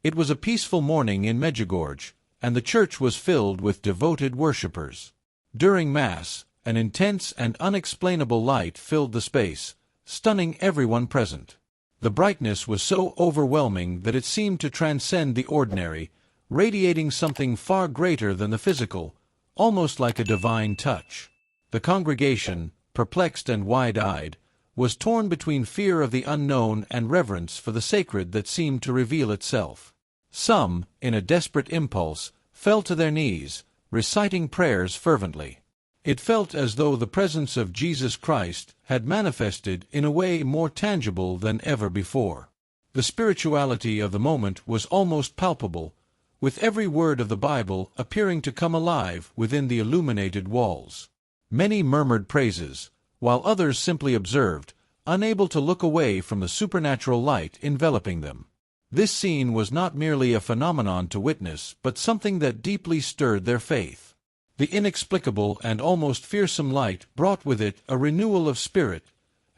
It was a peaceful morning in Medjugorje, and the church was filled with devoted worshippers. During Mass, an intense and unexplainable light filled the space, stunning everyone present. The brightness was so overwhelming that it seemed to transcend the ordinary, radiating something far greater than the physical, almost like a divine touch. The congregation, perplexed and wide-eyed, was torn between fear of the unknown and reverence for the sacred that seemed to reveal itself. Some, in a desperate impulse, fell to their knees, reciting prayers fervently. It felt as though the presence of Jesus Christ had manifested in a way more tangible than ever before. The spirituality of the moment was almost palpable, with every word of the Bible appearing to come alive within the illuminated walls. Many murmured praises, while others simply observed, unable to look away from the supernatural light enveloping them. This scene was not merely a phenomenon to witness, but something that deeply stirred their faith. The inexplicable and almost fearsome light brought with it a renewal of spirit,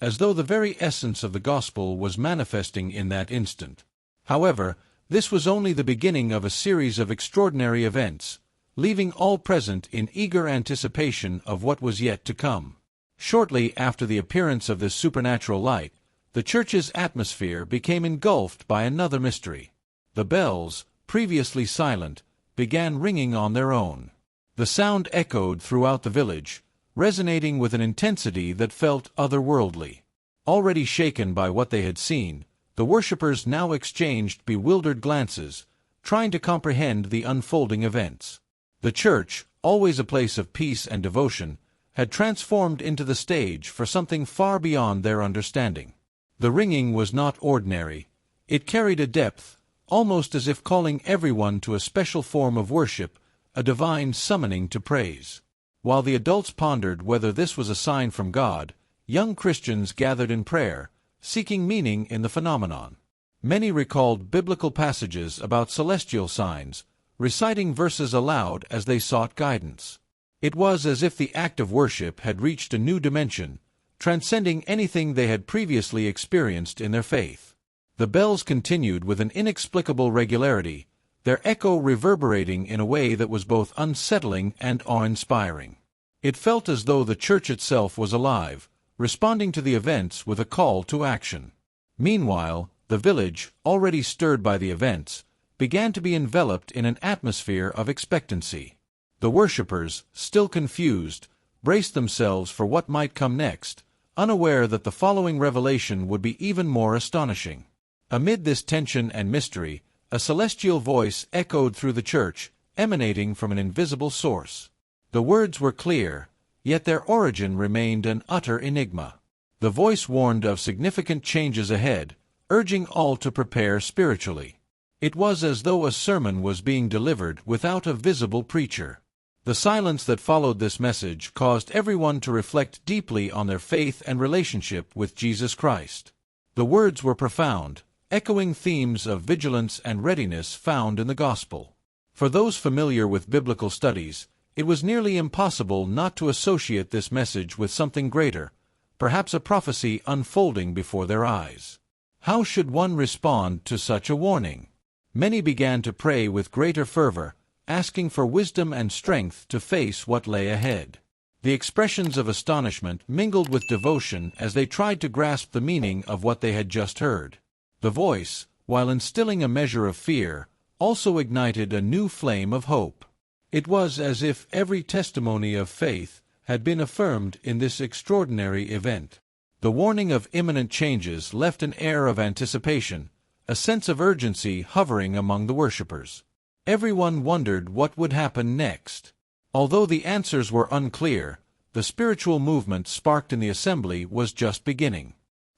as though the very essence of the gospel was manifesting in that instant. However, this was only the beginning of a series of extraordinary events, leaving all present in eager anticipation of what was yet to come. Shortly after the appearance of this supernatural light, the church's atmosphere became engulfed by another mystery. The bells, previously silent, began ringing on their own. The sound echoed throughout the village, resonating with an intensity that felt otherworldly. Already shaken by what they had seen, the worshippers now exchanged bewildered glances, trying to comprehend the unfolding events. The church, always a place of peace and devotion, had transformed into the stage for something far beyond their understanding. The ringing was not ordinary. It carried a depth, almost as if calling everyone to a special form of worship, a divine summoning to praise. While the adults pondered whether this was a sign from God, young Christians gathered in prayer, seeking meaning in the phenomenon. Many recalled biblical passages about celestial signs, reciting verses aloud as they sought guidance. It was as if the act of worship had reached a new dimension, transcending anything they had previously experienced in their faith. The bells continued with an inexplicable regularity, their echo reverberating in a way that was both unsettling and awe-inspiring. It felt as though the church itself was alive, responding to the events with a call to action. Meanwhile, the village, already stirred by the events, began to be enveloped in an atmosphere of expectancy. The worshippers, still confused, braced themselves for what might come next, unaware that the following revelation would be even more astonishing. Amid this tension and mystery, a celestial voice echoed through the church, emanating from an invisible source. The words were clear, yet their origin remained an utter enigma. The voice warned of significant changes ahead, urging all to prepare spiritually. It was as though a sermon was being delivered without a visible preacher. The silence that followed this message caused everyone to reflect deeply on their faith and relationship with Jesus Christ. The words were profound, echoing themes of vigilance and readiness found in the Gospel. For those familiar with biblical studies, it was nearly impossible not to associate this message with something greater, perhaps a prophecy unfolding before their eyes. How should one respond to such a warning? Many began to pray with greater fervor, asking for wisdom and strength to face what lay ahead. The expressions of astonishment mingled with devotion as they tried to grasp the meaning of what they had just heard. The voice, while instilling a measure of fear, also ignited a new flame of hope. It was as if every testimony of faith had been affirmed in this extraordinary event. The warning of imminent changes left an air of anticipation, a sense of urgency hovering among the worshippers. Everyone wondered what would happen next. Although the answers were unclear, the spiritual movement sparked in the assembly was just beginning.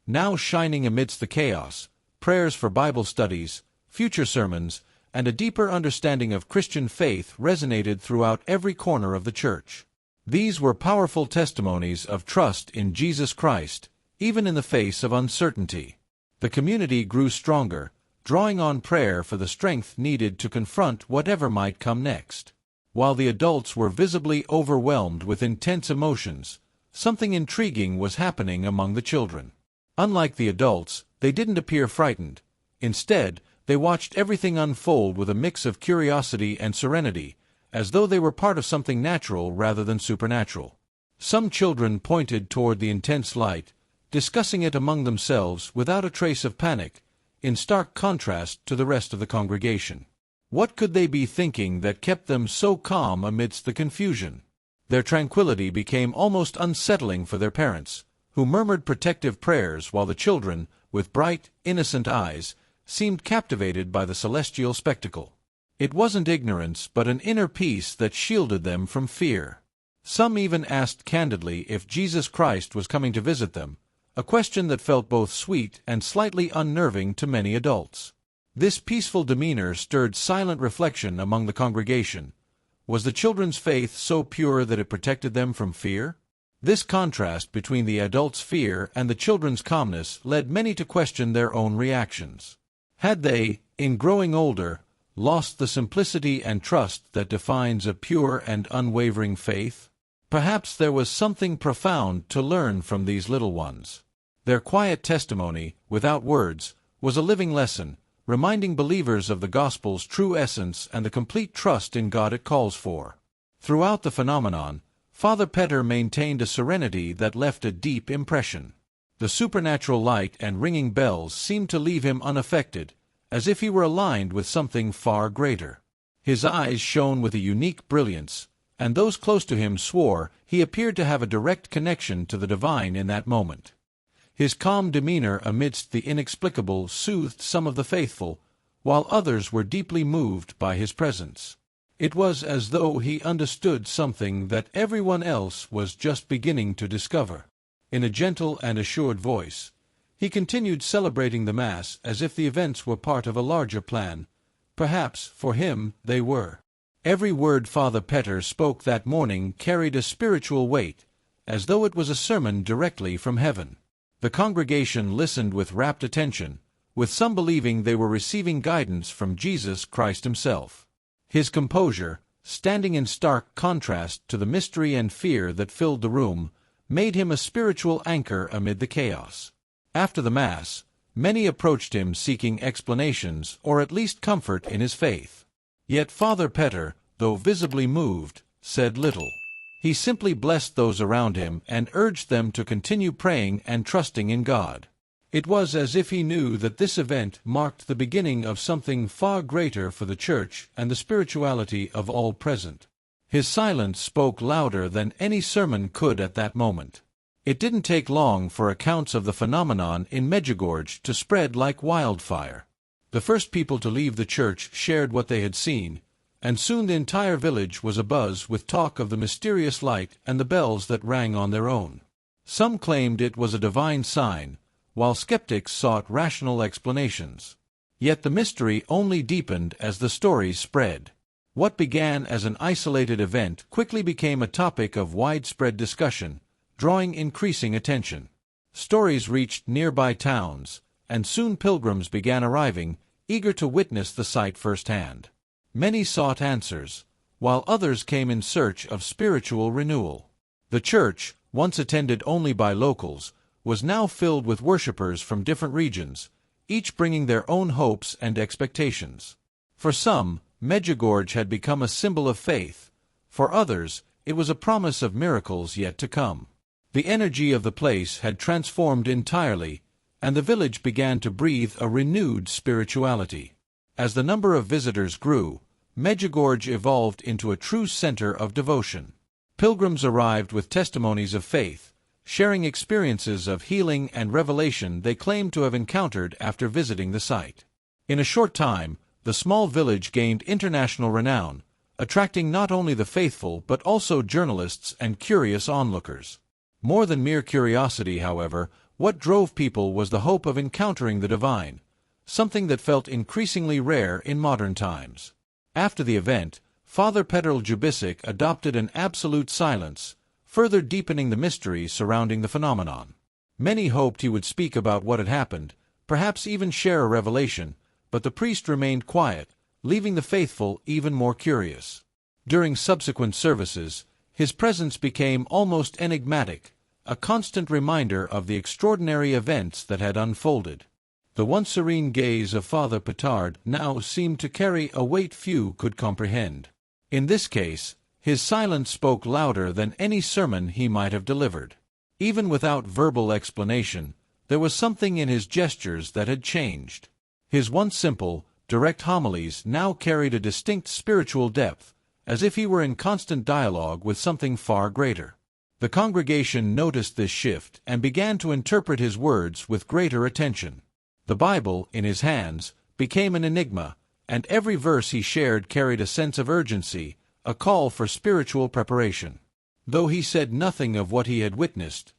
Now shining amidst the chaos, prayers for Bible studies, future sermons, and a deeper understanding of Christian faith resonated throughout every corner of the church. These were powerful testimonies of trust in Jesus Christ, even in the face of uncertainty. The community grew stronger, drawing on prayer for the strength needed to confront whatever might come next. While the adults were visibly overwhelmed with intense emotions, something intriguing was happening among the children. Unlike the adults, they didn't appear frightened. Instead, They watched everything unfold with a mix of curiosity and serenity, as though they were part of something natural rather than supernatural. Some children pointed toward the intense light, discussing it among themselves without a trace of panic, in stark contrast to the rest of the congregation. What could they be thinking that kept them so calm amidst the confusion? Their tranquility became almost unsettling for their parents, who murmured protective prayers while the children, with bright, innocent eyes, seemed captivated by the celestial spectacle. It wasn't ignorance, but an inner peace that shielded them from fear. Some even asked candidly if Jesus Christ was coming to visit them, a question that felt both sweet and slightly unnerving to many adults. This peaceful demeanor stirred silent reflection among the congregation. Was the children's faith so pure that it protected them from fear? This contrast between the adults' fear and the children's calmness led many to question their own reactions. Had they, in growing older, lost the simplicity and trust that defines a pure and unwavering faith? Perhaps there was something profound to learn from these little ones. Their quiet testimony, without words, was a living lesson, reminding believers of the gospel's true essence and the complete trust in God it calls for. Throughout the phenomenon, Father Petar maintained a serenity that left a deep impression. The supernatural light and ringing bells seemed to leave him unaffected, as if he were aligned with something far greater. His eyes shone with a unique brilliance, and those close to him swore he appeared to have a direct connection to the divine in that moment. His calm demeanor amidst the inexplicable soothed some of the faithful, while others were deeply moved by his presence. It was as though he understood something that everyone else was just beginning to discover. In a gentle and assured voice, he continued celebrating the Mass as if the events were part of a larger plan. Perhaps, for him, they were. Every word Father Petar spoke that morning carried a spiritual weight, as though it was a sermon directly from heaven. The congregation listened with rapt attention, with some believing they were receiving guidance from Jesus Christ himself. His composure, standing in stark contrast to the mystery and fear that filled the room, made him a spiritual anchor amid the chaos. After the Mass, many approached him seeking explanations or at least comfort in his faith. Yet Father Petar, though visibly moved, said little. He simply blessed those around him and urged them to continue praying and trusting in God. It was as if he knew that this event marked the beginning of something far greater for the Church and the spirituality of all present. His silence spoke louder than any sermon could at that moment. It didn't take long for accounts of the phenomenon in Medjugorje to spread like wildfire. The first people to leave the church shared what they had seen, and soon the entire village was abuzz with talk of the mysterious light and the bells that rang on their own. Some claimed it was a divine sign, while skeptics sought rational explanations. Yet the mystery only deepened as the stories spread. What began as an isolated event quickly became a topic of widespread discussion, drawing increasing attention. Stories reached nearby towns, and soon pilgrims began arriving, eager to witness the sight firsthand. Many sought answers, while others came in search of spiritual renewal. The church, once attended only by locals, was now filled with worshippers from different regions, each bringing their own hopes and expectations. For some, Medjugorje had become a symbol of faith. For others, it was a promise of miracles yet to come. The energy of the place had transformed entirely, and the village began to breathe a renewed spirituality. As the number of visitors grew, Medjugorje evolved into a true center of devotion. Pilgrims arrived with testimonies of faith, sharing experiences of healing and revelation they claimed to have encountered after visiting the site. In a short time, the small village gained international renown, attracting not only the faithful but also journalists and curious onlookers. More than mere curiosity, however, what drove people was the hope of encountering the divine, something that felt increasingly rare in modern times. After the event, Father Petar Ljubicic adopted an absolute silence, further deepening the mystery surrounding the phenomenon. Many hoped he would speak about what had happened, perhaps even share a revelation, but the priest remained quiet, leaving the faithful even more curious. During subsequent services, his presence became almost enigmatic, a constant reminder of the extraordinary events that had unfolded. The once serene gaze of Father Petar now seemed to carry a weight few could comprehend. In this case, his silence spoke louder than any sermon he might have delivered. Even without verbal explanation, there was something in his gestures that had changed. His once simple, direct homilies now carried a distinct spiritual depth, as if he were in constant dialogue with something far greater. The congregation noticed this shift and began to interpret his words with greater attention. The Bible, in his hands, became an enigma, and every verse he shared carried a sense of urgency, a call for spiritual preparation. Though he said nothing of what he had witnessed,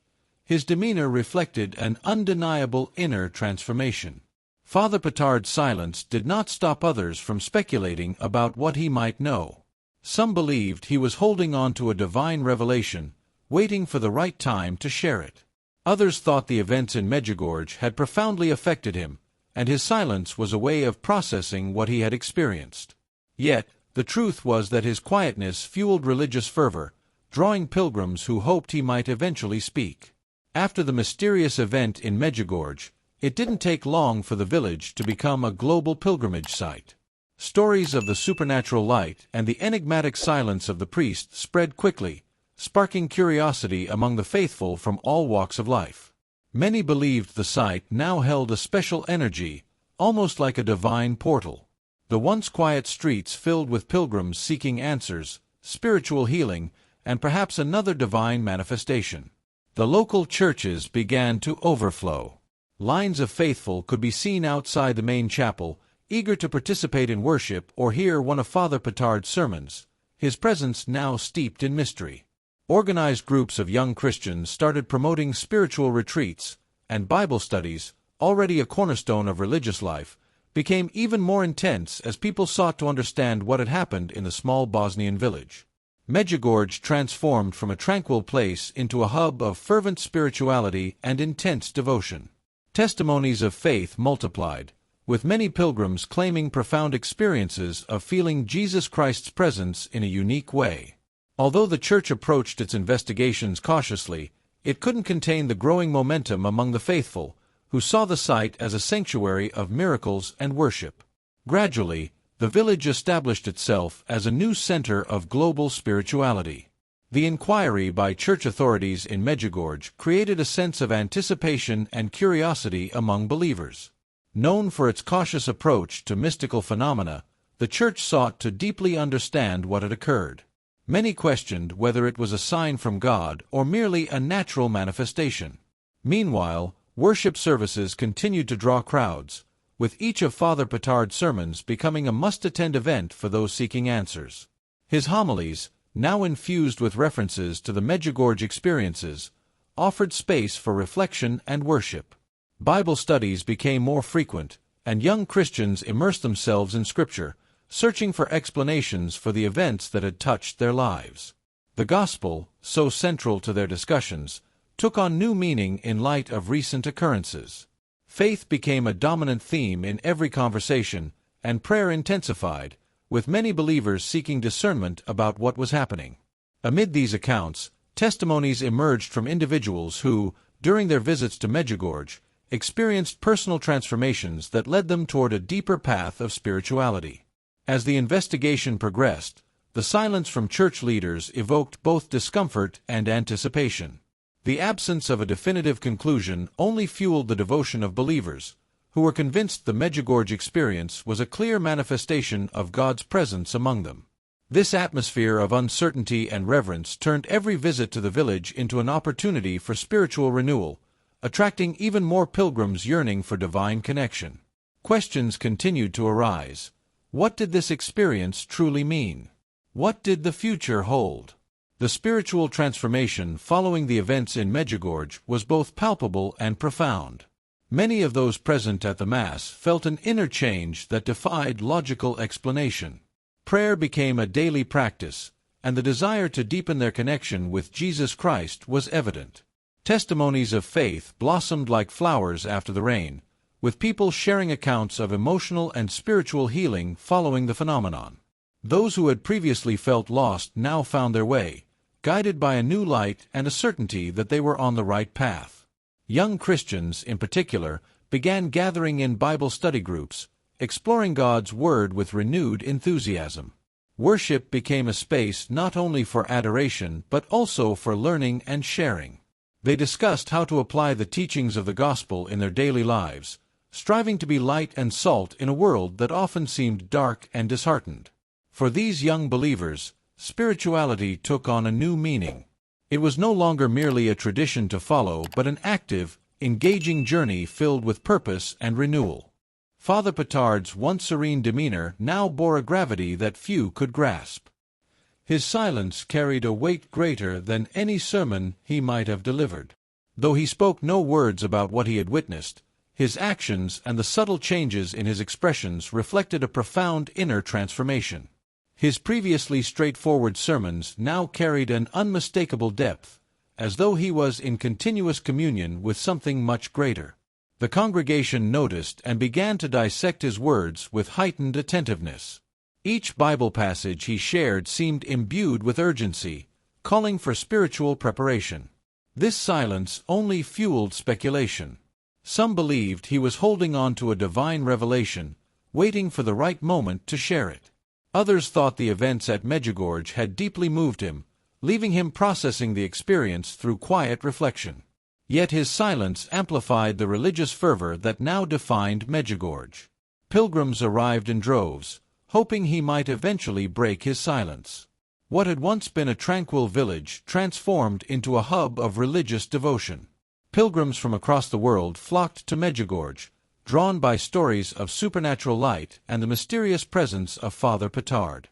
his demeanor reflected an undeniable inner transformation. Father Petar's silence did not stop others from speculating about what he might know. Some believed he was holding on to a divine revelation, waiting for the right time to share it. Others thought the events in Medjugorje had profoundly affected him, and his silence was a way of processing what he had experienced. Yet, the truth was that his quietness fueled religious fervor, drawing pilgrims who hoped he might eventually speak. After the mysterious event in Medjugorje, it didn't take long for the village to become a global pilgrimage site. Stories of the supernatural light and the enigmatic silence of the priest spread quickly, sparking curiosity among the faithful from all walks of life. Many believed the site now held a special energy, almost like a divine portal. The once quiet streets filled with pilgrims seeking answers, spiritual healing, and perhaps another divine manifestation. The local churches began to overflow. Lines of faithful could be seen outside the main chapel, eager to participate in worship or hear one of Father Petar's sermons, his presence now steeped in mystery. Organized groups of young Christians started promoting spiritual retreats, and Bible studies, already a cornerstone of religious life, became even more intense as people sought to understand what had happened in the small Bosnian village. Medjugorje transformed from a tranquil place into a hub of fervent spirituality and intense devotion. Testimonies of faith multiplied, with many pilgrims claiming profound experiences of feeling Jesus Christ's presence in a unique way. Although the church approached its investigations cautiously, it couldn't contain the growing momentum among the faithful, who saw the site as a sanctuary of miracles and worship. Gradually, the village established itself as a new center of global spirituality. The inquiry by church authorities in Medjugorje created a sense of anticipation and curiosity among believers. Known for its cautious approach to mystical phenomena, the church sought to deeply understand what had occurred. Many questioned whether it was a sign from God or merely a natural manifestation. Meanwhile, worship services continued to draw crowds, with each of Father Petar's sermons becoming a must-attend event for those seeking answers. His homilies, now infused with references to the Medjugorje experiences, offered space for reflection and worship. Bible studies became more frequent, and young Christians immersed themselves in Scripture, searching for explanations for the events that had touched their lives. The gospel, so central to their discussions, took on new meaning in light of recent occurrences. Faith became a dominant theme in every conversation, and prayer intensified, with many believers seeking discernment about what was happening. Amid these accounts, testimonies emerged from individuals who, during their visits to Medjugorje, experienced personal transformations that led them toward a deeper path of spirituality. As the investigation progressed, the silence from church leaders evoked both discomfort and anticipation. The absence of a definitive conclusion only fueled the devotion of believers, who were convinced the Medjugorje experience was a clear manifestation of God's presence among them. This atmosphere of uncertainty and reverence turned every visit to the village into an opportunity for spiritual renewal, attracting even more pilgrims yearning for divine connection. Questions continued to arise. What did this experience truly mean? What did the future hold? The spiritual transformation following the events in Medjugorje was both palpable and profound. Many of those present at the Mass felt an inner change that defied logical explanation. Prayer became a daily practice, and the desire to deepen their connection with Jesus Christ was evident. Testimonies of faith blossomed like flowers after the rain, with people sharing accounts of emotional and spiritual healing following the phenomenon. Those who had previously felt lost now found their way, guided by a new light and a certainty that they were on the right path. Young Christians, in particular, began gathering in Bible study groups, exploring God's Word with renewed enthusiasm. Worship became a space not only for adoration but also for learning and sharing. They discussed how to apply the teachings of the gospel in their daily lives, striving to be light and salt in a world that often seemed dark and disheartened. For these young believers, spirituality took on a new meaning. It was no longer merely a tradition to follow but an active, engaging journey filled with purpose and renewal. Father Petar's once serene demeanor now bore a gravity that few could grasp. His silence carried a weight greater than any sermon he might have delivered. Though he spoke no words about what he had witnessed, his actions and the subtle changes in his expressions reflected a profound inner transformation. His previously straightforward sermons now carried an unmistakable depth, as though he was in continuous communion with something much greater. The congregation noticed and began to dissect his words with heightened attentiveness. Each Bible passage he shared seemed imbued with urgency, calling for spiritual preparation. This silence only fueled speculation. Some believed he was holding on to a divine revelation, waiting for the right moment to share it. Others thought the events at Medjugorje had deeply moved him, leaving him processing the experience through quiet reflection. Yet his silence amplified the religious fervor that now defined Medjugorje. Pilgrims arrived in droves, hoping he might eventually break his silence. What had once been a tranquil village transformed into a hub of religious devotion. Pilgrims from across the world flocked to Medjugorje, drawn by stories of supernatural light and the mysterious presence of Father Petar.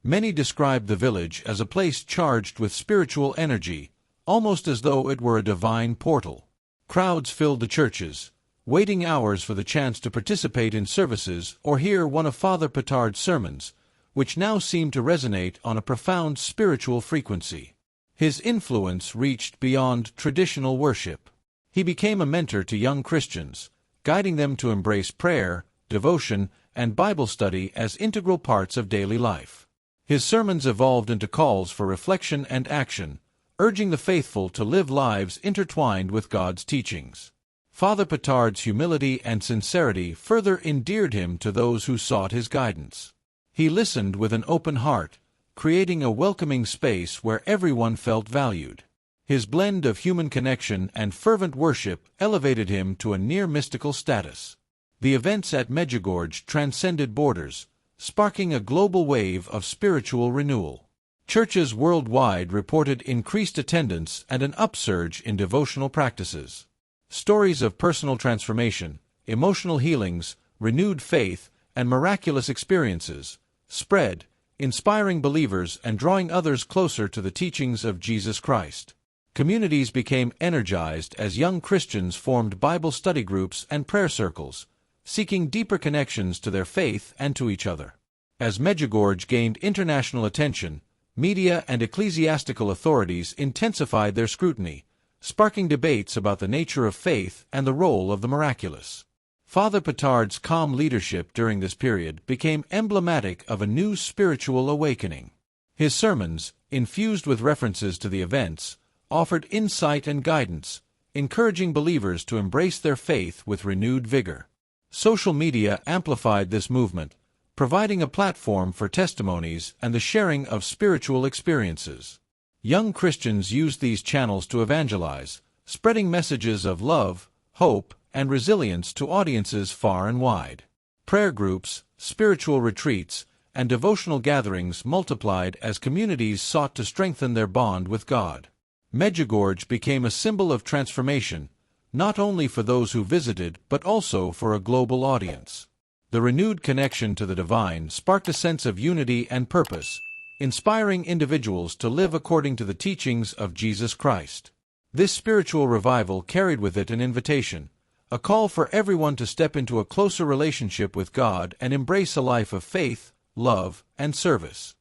Many described the village as a place charged with spiritual energy, almost as though it were a divine portal. Crowds filled the churches, waiting hours for the chance to participate in services or hear one of Father Petar's sermons, which now seemed to resonate on a profound spiritual frequency. His influence reached beyond traditional worship. He became a mentor to young Christians, guiding them to embrace prayer, devotion, and Bible study as integral parts of daily life. His sermons evolved into calls for reflection and action, urging the faithful to live lives intertwined with God's teachings. Father Petar's humility and sincerity further endeared him to those who sought his guidance. He listened with an open heart, creating a welcoming space where everyone felt valued. His blend of human connection and fervent worship elevated him to a near-mystical status. The events at Medjugorje transcended borders, sparking a global wave of spiritual renewal. Churches worldwide reported increased attendance and an upsurge in devotional practices. Stories of personal transformation, emotional healings, renewed faith, and miraculous experiences spread, inspiring believers and drawing others closer to the teachings of Jesus Christ. Communities became energized as young Christians formed Bible study groups and prayer circles, seeking deeper connections to their faith and to each other. As Medjugorje gained international attention, media and ecclesiastical authorities intensified their scrutiny, sparking debates about the nature of faith and the role of the miraculous. Father Petar's calm leadership during this period became emblematic of a new spiritual awakening. His sermons, infused with references to the events, offered insight and guidance, encouraging believers to embrace their faith with renewed vigor. Social media amplified this movement, providing a platform for testimonies and the sharing of spiritual experiences. Young Christians used these channels to evangelize, spreading messages of love, hope, and resilience to audiences far and wide. Prayer groups, spiritual retreats, and devotional gatherings multiplied as communities sought to strengthen their bond with God. Medjugorje became a symbol of transformation, not only for those who visited but also for a global audience. The renewed connection to the divine sparked a sense of unity and purpose, inspiring individuals to live according to the teachings of Jesus Christ. This spiritual revival carried with it an invitation, a call for everyone to step into a closer relationship with God and embrace a life of faith, love, and service.